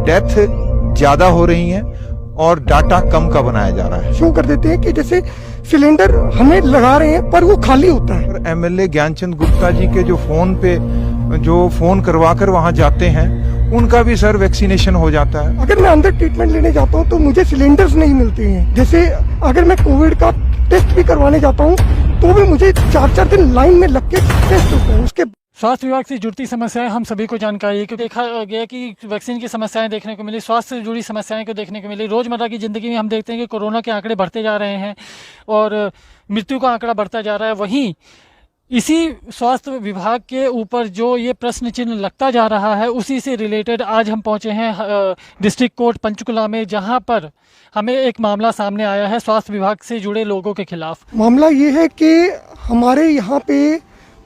Death ज़्यादा हो रही हैं और डाटा कम का बनाया जा रहा है। शो कर देते हैं कि जैसे सिलेंडर हमें लगा रहे हैं पर वो खाली होता है। और एमएलए ज्ञानचंद गुप्ता जी के जो फोन करवा कर वहाँ जाते हैं, उनका भी सर वैक्सीनेशन हो जाता है। अगर मैं अंदर ट्रीटमेंट लेने जाता हूँ तो मुझे सिलेंडर्स नहीं मिलते हैं। जैसे अगर मैं कोविड का टेस्ट भी करवाने जाता हूँ तो भी मुझे 4-4 दिन लाइन में लग के टेस्ट होता है। उसके स्वास्थ्य विभाग से जुड़ती समस्याएं हम सभी को जानकारी है, क्योंकि देखा गया कि वैक्सीन की समस्याएं देखने को मिली, स्वास्थ्य से जुड़ी समस्याएं को देखने को मिली। रोज़मर्रा की ज़िंदगी में हम देखते हैं कि कोरोना के आंकड़े बढ़ते जा रहे हैं और मृत्यु का आंकड़ा बढ़ता जा रहा है। वहीं इसी स्वास्थ्य विभाग के ऊपर जो ये प्रश्न चिन्ह लगता जा रहा है, उसी से रिलेटेड आज हम पहुंचे हैं डिस्ट्रिक्ट कोर्ट पंचकुला में, जहां पर हमें एक मामला सामने आया है स्वास्थ्य विभाग से जुड़े लोगों के खिलाफ। मामला ये है कि हमारे यहाँ पे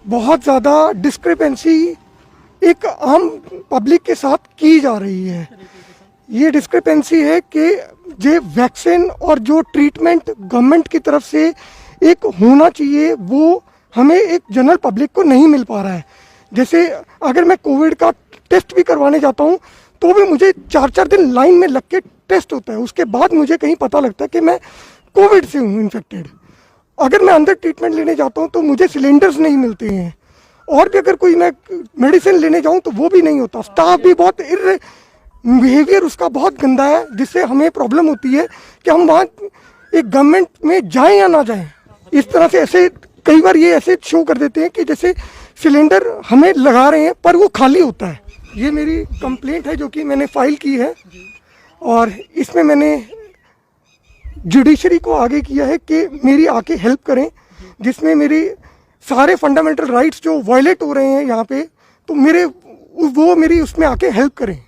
बहुत ज़्यादा डिस्क्रिपेंसी एक आम पब्लिक के साथ की जा रही है। ये डिस्क्रिपेंसी है कि जो वैक्सीन और जो ट्रीटमेंट गवर्नमेंट की तरफ से एक होना चाहिए वो हमें एक जनरल पब्लिक को नहीं मिल पा रहा है। जैसे अगर मैं कोविड का टेस्ट भी करवाने जाता हूँ तो भी मुझे 4-4 दिन लाइन में लग के टेस्ट होता है। उसके बाद मुझे कहीं पता लगता है कि मैं कोविड से हूँ इन्फेक्टेड। अगर मैं अंदर ट्रीटमेंट लेने जाता हूँ तो मुझे सिलेंडर्स नहीं मिलते हैं, और भी अगर कोई मैं मेडिसिन लेने जाऊँ तो वो भी नहीं होता। स्टाफ भी बहुत बिहेवियर उसका बहुत गंदा है, जिससे हमें प्रॉब्लम होती है कि हम वहाँ एक गवर्नमेंट में जाएं या ना जाएं। इस तरह से ऐसे कई बार ये ऐसे शो कर देते हैं कि जैसे सिलेंडर हमें लगा रहे हैं पर वो खाली होता है। ये मेरी कंप्लेंट है जो कि मैंने फाइल की है, और इसमें मैंने जुडिशरी को आगे किया है कि मेरी आके हेल्प करें, जिसमें मेरी सारे फंडामेंटल राइट्स जो वायलेट हो रहे हैं यहाँ पे, तो वो मेरी उसमें आके हेल्प करें।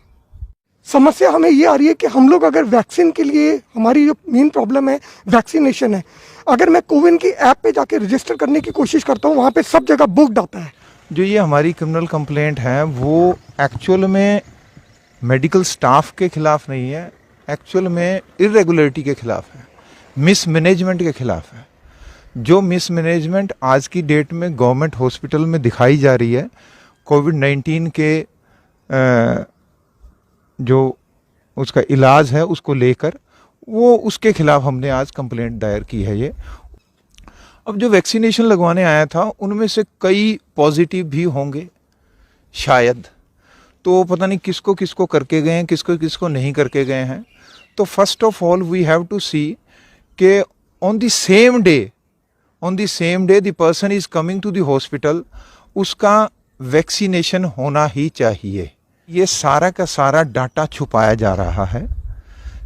समस्या हमें ये आ रही है कि हम लोग अगर वैक्सीन के लिए, हमारी जो मेन प्रॉब्लम है वैक्सीनेशन है, अगर मैं कोविन की ऐप पे जाके रजिस्टर करने की कोशिश करता हूँ, वहाँ पे सब जगह बुक्ड आता है। जो ये हमारी क्रिमिनल कंप्लेंट है वो एक्चुअल में मेडिकल स्टाफ के खिलाफ नहीं है, एक्चुअल में इरेगुलरिटी के खिलाफ है, मिसमैनेजमेंट के खिलाफ है। जो मिसमैनेजमेंट आज की डेट में गवर्नमेंट हॉस्पिटल में दिखाई जा रही है कोविड-19 के जो उसका इलाज है उसको लेकर, वो उसके खिलाफ हमने आज कंप्लेंट दायर की है। ये अब जो वैक्सीनेशन लगवाने आया था उनमें से कई पॉजिटिव भी होंगे शायद, तो पता नहीं किसको किसको करके गए हैं, किसको किसको नहीं करके गए हैं। तो first of all we have to see कि on the same day the person is coming to the hospital, उसका वैक्सीनेशन होना ही चाहिए। ये सारा का सारा डाटा छुपाया जा रहा है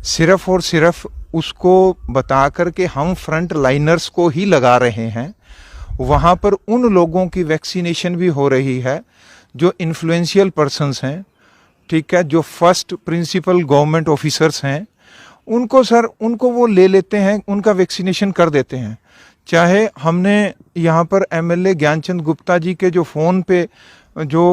सिर्फ और सिर्फ उसको बता कर के हम फ्रंट लाइनर्स को ही लगा रहे हैं। वहाँ पर उन लोगों की वैक्सीनेशन भी हो रही है जो इन्फ्लुएंशियल पर्सन्स हैं, ठीक है, जो फर्स्ट प्रिंसिपल गवर्नमेंट ऑफिसर्स हैं, उनको वो ले लेते हैं, उनका वैक्सीनेशन कर देते हैं। चाहे हमने यहाँ पर एमएलए ज्ञानचंद गुप्ता जी के जो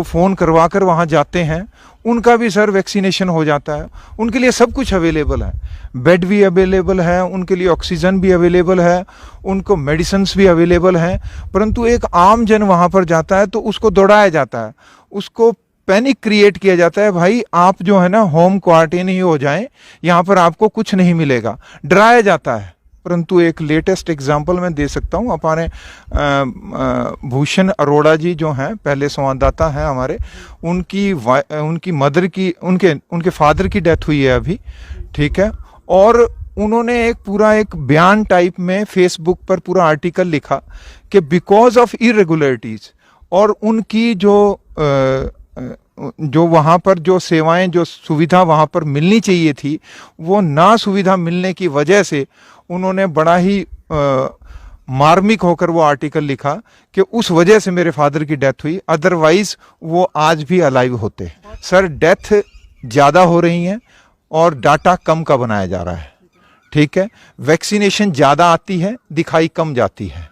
फ़ोन करवा कर वहाँ जाते हैं, उनका भी सर वैक्सीनेशन हो जाता है। उनके लिए सब कुछ अवेलेबल है, बेड भी अवेलेबल है, उनके लिए ऑक्सीजन भी अवेलेबल है, उनको मेडिसिन्स भी अवेलेबल हैं। परंतु एक आम जन वहाँ पर जाता है तो उसको दौड़ाया जाता है, उसको पैनिक क्रिएट किया जाता है, भाई आप जो है ना होम क्वारंटाइन ही हो जाएं, यहाँ पर आपको कुछ नहीं मिलेगा, डराया जाता है। परंतु एक लेटेस्ट एग्जांपल मैं दे सकता हूँ, हमारे भूषण अरोड़ा जी जो हैं, पहले संवाददाता हैं हमारे, उनकी मदर की, उनके फादर की डेथ हुई है अभी, ठीक है, और उन्होंने एक बयान टाइप में फेसबुक पर पूरा आर्टिकल लिखा कि बिकॉज ऑफ इरेगुलरिटीज, और उनकी जो वहाँ पर जो सेवाएं, जो सुविधा वहाँ पर मिलनी चाहिए थी, वो ना सुविधा मिलने की वजह से उन्होंने बड़ा ही मार्मिक होकर वो आर्टिकल लिखा कि उस वजह से मेरे फादर की डेथ हुई, अदरवाइज वो आज भी अलाइव होते। सर डेथ ज़्यादा हो रही हैं और डाटा कम का बनाया जा रहा है, ठीक है। वैक्सीनेशन ज़्यादा आती है, दिखाई कम जाती है,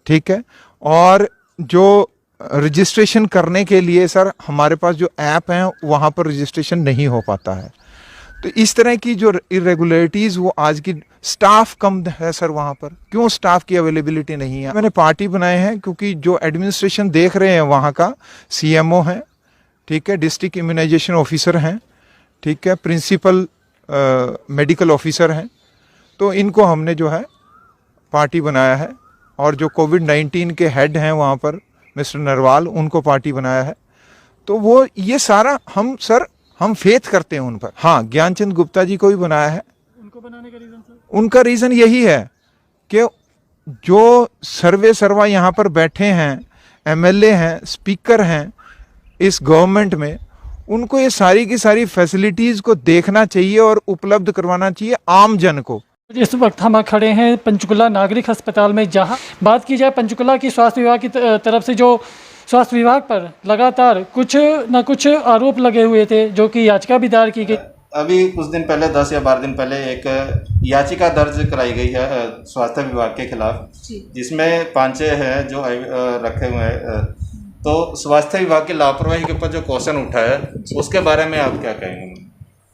ठीक है। और जो रजिस्ट्रेशन करने के लिए सर हमारे पास जो ऐप हैं वहाँ पर रजिस्ट्रेशन नहीं हो पाता है। तो इस तरह की जो इरेगुलरिटीज़, वो आज की स्टाफ कम है सर वहाँ पर। क्यों स्टाफ की अवेलेबिलिटी नहीं है? मैंने पार्टी बनाए हैं क्योंकि जो एडमिनिस्ट्रेशन देख रहे हैं वहाँ का CMO है, ठीक है, डिस्ट्रिक्ट इम्यूनाइजेशन ऑफिसर हैं, ठीक है, प्रिंसिपल मेडिकल ऑफिसर हैं, तो इनको हमने जो है पार्टी बनाया है। और जो कोविड-19 के हेड हैं वहाँ पर मिस्टर नरवाल, उनको पार्टी बनाया है। तो वो ये सारा हम फेथ करते हैं उन पर। हाँ, ज्ञानचंद गुप्ता जी को भी बनाया है। उनको बनाने का रीजन सर? उनका रीज़न यही है कि जो सर्वे सर्वा यहाँ पर बैठे हैं, एमएलए हैं, स्पीकर हैं इस गवर्नमेंट में, उनको ये सारी की सारी फैसिलिटीज़ को देखना चाहिए और उपलब्ध करवाना चाहिए आम जन को। इस वक्त हम खड़े हैं पंचकुला नागरिक अस्पताल में, जहां बात की जाए पंचकुला की स्वास्थ्य विभाग की तरफ से जो स्वास्थ्य विभाग पर लगातार कुछ न कुछ आरोप लगे हुए थे, जो कि याचिका भी दायर की गई। अभी कुछ दिन पहले 10 या 12 दिन पहले एक याचिका दर्ज कराई गई है स्वास्थ्य विभाग के खिलाफ, जिसमें 5-6 हैं जो रखे हुए हैं। तो स्वास्थ्य विभाग की लापरवाही के ऊपर जो क्वेश्चन उठा है, उसके बारे में आप क्या कहेंगे?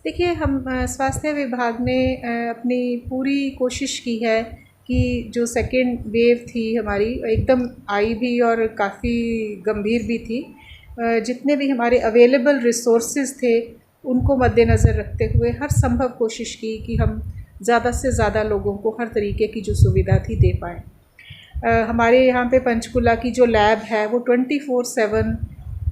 देखिए, हम स्वास्थ्य विभाग ने अपनी पूरी कोशिश की है कि जो सेकेंड वेव थी हमारी, एकदम आई भी और काफ़ी गंभीर भी थी। जितने भी हमारे अवेलेबल रिसोर्सेज थे, उनको मद्देनज़र रखते हुए हर संभव कोशिश की कि हम ज़्यादा से ज़्यादा लोगों को हर तरीके की जो सुविधा थी दे पाएँ। हमारे यहाँ पे पंचकुला की जो लैब है वो 24/7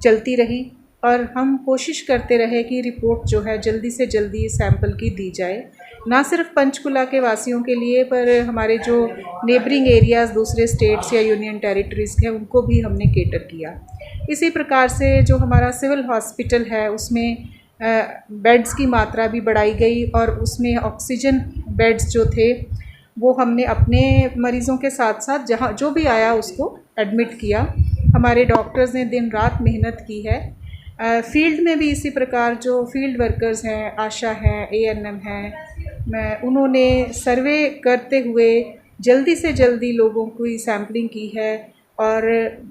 चलती रही, और हम कोशिश करते रहे कि रिपोर्ट जो है जल्दी से जल्दी सैंपल की दी जाए, ना सिर्फ पंचकुला के वासियों के लिए, पर हमारे जो नेबरिंग एरियाज़ दूसरे स्टेट्स या यूनियन टेरिटरीज़ हैं उनको भी हमने केटर किया। इसी प्रकार से जो हमारा सिविल हॉस्पिटल है उसमें बेड्स की मात्रा भी बढ़ाई गई, और उसमें ऑक्सीजन बेड्स जो थे वो हमने अपने मरीज़ों के साथ साथ जहाँ जो भी आया उसको एडमिट किया। हमारे डॉक्टर्स ने दिन रात मेहनत की है। फील्ड में भी इसी प्रकार जो फील्ड वर्कर्स हैं, आशा हैं, एएनएम हैं, उन्होंने सर्वे करते हुए जल्दी से जल्दी लोगों की सैम्पलिंग की है, और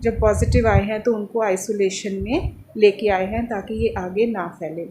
जब पॉजिटिव आए हैं तो उनको आइसोलेशन में लेके आए हैं ताकि ये आगे ना फैले।